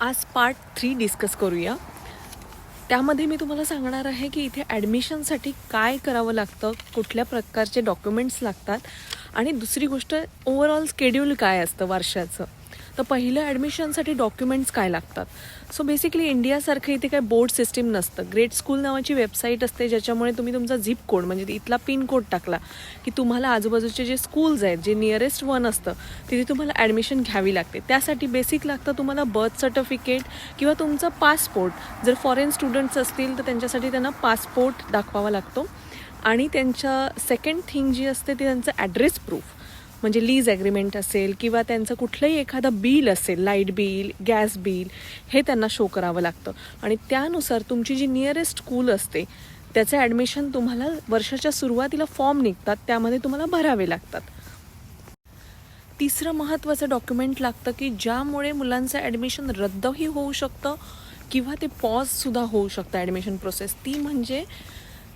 आज part 3 discuss करूया. त्यामध्ये मी तुम्हाला सांगणार आहे की इथे ॲडमिशनसाठी काय करावं लागतं, कुठल्या प्रकारचे डॉक्युमेंट्स लागतात आणि दुसरी गोष्ट ओव्हरऑल स्केड्यूल काय असतं वर्षाचं. तर पहिलं ॲडमिशनसाठी डॉक्युमेंट्स काय लागतात. सो बेसिकली इंडियासारखं इथे काय बोर्ड सिस्टीम नसतं. ग्रेट स्कूल नावाची वेबसाईट असते ज्याच्यामुळे तुम्ही तुमचा झिप कोड म्हणजे इथला पिन कोड टाकला की तुम्हाला आजूबाजूचे जे स्कूल्स आहेत, जे नियरेस्ट वन असतं तिथे तुम्हाला ॲडमिशन घ्यावी लागते. त्यासाठी बेसिक लागतं तुम्हाला बर्थ सर्टिफिकेट किंवा तुमचा पासपोर्ट. जर फॉरेन स्टुडंट्स असतील तर त्यांच्यासाठी त्यांना पासपोर्ट दाखवावा लागतो. आणि त्यांच्या सेकंड थिंग जी असते ती त्यांचं ॲड्रेस प्रूफ म्हणजे लीज ॲग्रीमेंट असेल किंवा त्यांचं कुठलंही एखादं बिल असेल, लाईट बिल, गॅस बिल, हे त्यांना शो करावं लागतं. आणि त्यानुसार तुमची जी नियरेस्ट स्कूल असते त्याचं ॲडमिशन तुम्हाला वर्षाच्या सुरुवातीला फॉर्म निघतात त्यामध्ये तुम्हाला भरावे लागतात. तिसरं महत्त्वाचं डॉक्युमेंट लागतं की ज्यामुळे मुलांचं ॲडमिशन रद्दही होऊ शकतं किंवा ते पॉजसुद्धा होऊ शकतं ॲडमिशन प्रोसेस. ती म्हणजे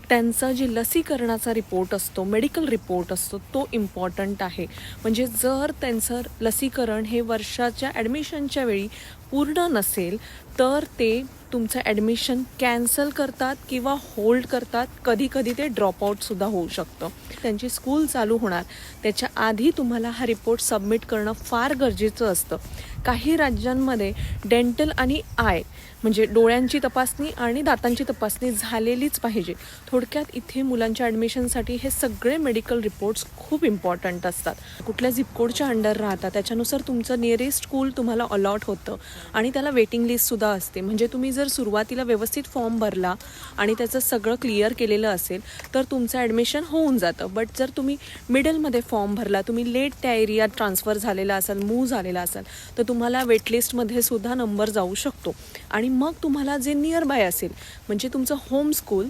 त्यांचा जे लसीकरणाचा रिपोर्ट असतो, मेडिकल रिपोर्ट असतो, तो इम्पॉर्टंट आहे. म्हणजे जर त्यांचं लसीकरण हे वर्षाच्या ॲडमिशनच्या वेळी पूर्ण नसेल तर ते तुमचं ॲडमिशन कॅन्सल करतात किंवा होल्ड करतात. कधी कधी ते ड्रॉपआउटसुद्धा होऊ शकतं. त्यांची स्कूल चालू होणार त्याच्या आधी तुम्हाला हा रिपोर्ट सबमिट करणं फार गरजेचं असतं. काही राज्यांमध्ये डेंटल आणि आय म्हणजे डोळ्यांची तपासणी आणि दातांची तपासणी झालेलीच पाहिजे. थोडक्यात इथे मुलांच्या ॲडमिशनसाठी हे सगळे मेडिकल रिपोर्ट्स खूप इम्पॉर्टंट असतात. कुठल्या झिपकोडच्या अंडर राहता त्याच्यानुसार तुमचं नियरेस्ट स्कूल तुम्हाला अलॉट होतं आणि त्याला वेटिंग लिस्टसुद्धा असते. म्हणजे तुम्ही जर सुरुवातीला व्यवस्थित फॉर्म भरला आणि त्याचं सगळं क्लिअर केलेलं असेल तर तुमचं ॲडमिशन होऊन जातं. बट जर तुम्ही मिडलमध्ये फॉर्म भरला, तुम्ही लेट त्या एरियात ट्रान्सफर झालेला असाल, मूव्ह झालेला असाल तर तुम्हाला वेटलिस्टमध्ये सुद्धा नंबर जाऊ शकतो. आणि मग तुम्हाला जे नियर बाय असेल म्हणजे तुमचं होम स्कूल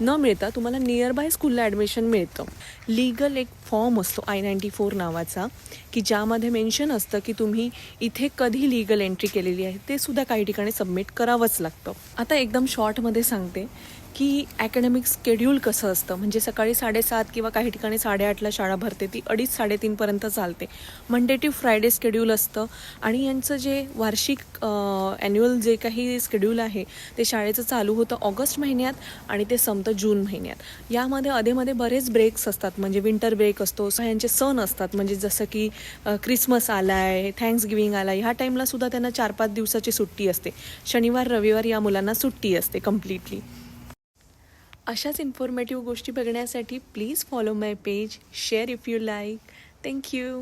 न मिळता तुम्हाला नियर बाय स्कूलला ॲडमिशन मिळतं. लीगल एक फॉर्म असतो I-94 नावाचा की ज्यामध्ये मेन्शन असतं की तुम्ही इथे कधी लीगल एंट्री केलेली आहे ते सुद्धा काही ठिकाणी सबमिट करावंच लागतं. आता एकदम शॉर्टमध्ये सांगते की ॲकॅडमिक स्केड्यूल कसं असतं. म्हणजे सकाळी 7:30 किंवा काही ठिकाणी 8:30ला शाळा भरते, ती 2:30-3:30पर्यंत चालते. मंडे टू फ्रायडे स्केड्यूल असतं. आणि यांचं जे वार्षिक ॲन्युअल जे काही स्केड्यूल आहे ते शाळेचं चालू होतं ऑगस्ट महिन्यात आणि ते संपतं जून महिन्यात. यामध्ये अधेमध्ये बरेच ब्रेक्स असतात. म्हणजे विंटर ब्रेक असतो, यांचे सण असतात. म्हणजे जसं की क्रिसमस आला आहे, थँक्सगिव्हिंग आला आहे, ह्या टाईमला सुद्धा त्यांना 4-5 दिवसाची सुट्टी असते. शनिवार रविवार या मुलांना सुट्टी असते कम्प्लिटली. अशाच इन्फॉर्मेटिव्ह गोष्टी बघण्यासाठी please follow my page, share if you like. Thank you.